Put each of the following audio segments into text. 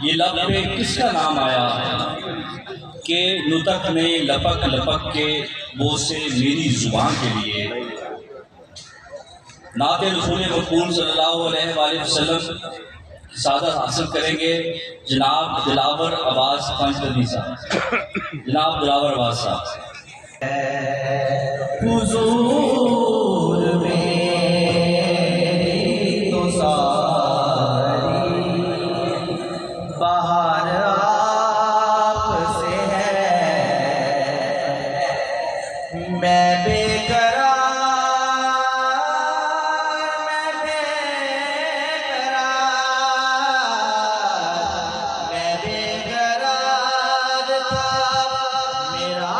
ये लब पे किसका नाम आया कि नुतक ने लपक लपक के बोसे मेरी जुबान के लिए। नाते रसूल मक़बूल सल्लल्लाहु अलैहि वसल्लम की सादत हासिल करेंगे जनाब दिलावर अब्बास पंचवती साहब। जनाब दिलावर अब्बास साहब हुजूर में तो सारी बाहर आपसे है, मैं बेकरार था, मेरा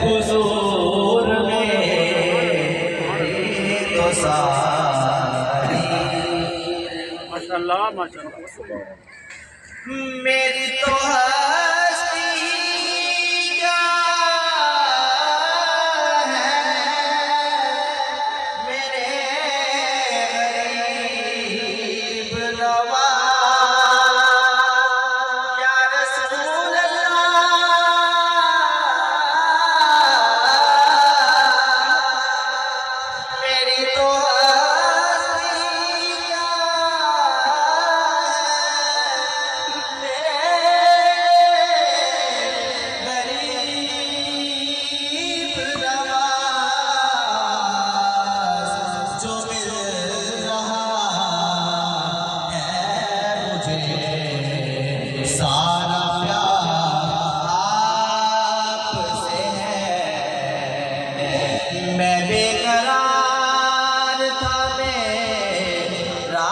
हुजूर में तो सारी माशाअल्लाह माशाअल्लाह मेरी तो हस्ती क्या है, मेरे गरीब नवाज या रसूल सारा प्यार आपसे है, मैं बेकरार था, मेरा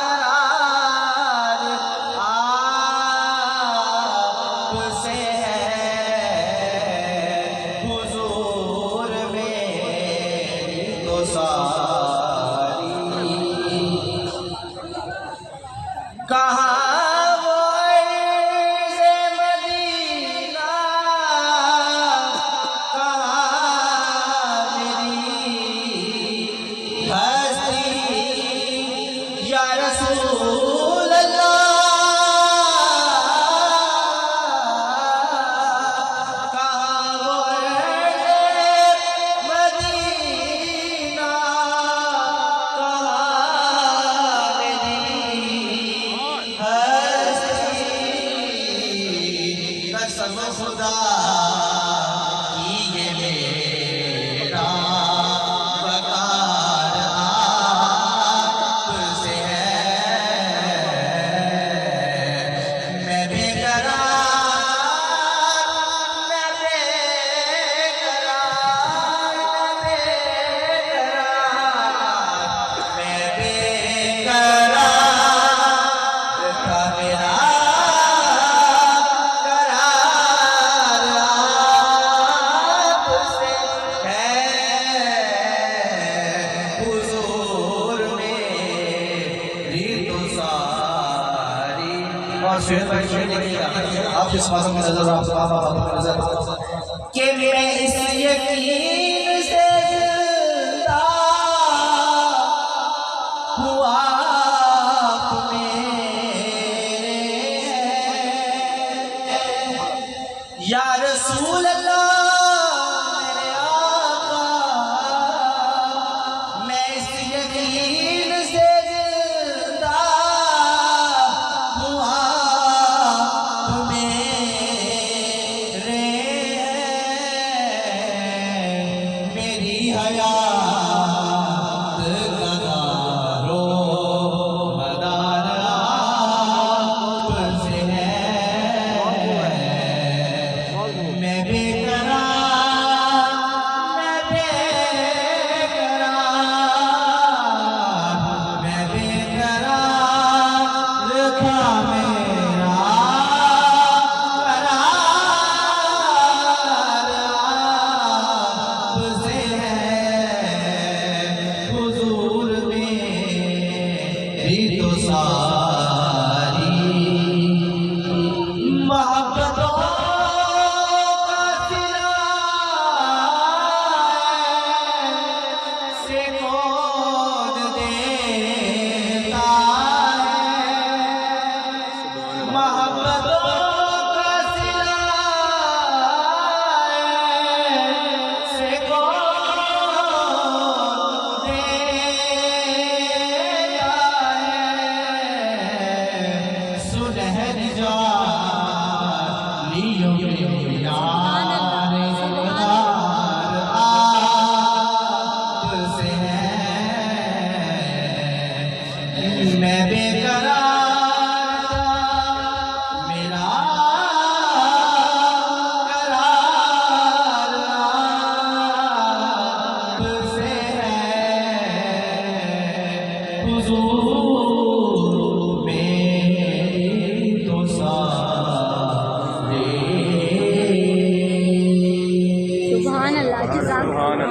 करार आपसे है, हुजूर मेरी तो सारी कहाँ या रसूल अल्लाह, कहाँ वो मदीना, कहाँ मेरी हस्ती, कसम खुदा की ये मेरा आप इस मौसम में नजर कि मैं इस यकीन से जिंदा हुआ या रसूल अल्लाह, मेरे आका, मैं इस यकीन से जिंदा हुआ मेरी हयात का दारो मदार आपसे है, मैं बेकरार, मैं बेकरार था, मेरा करार आपसे है, जज़ाकल्लाह।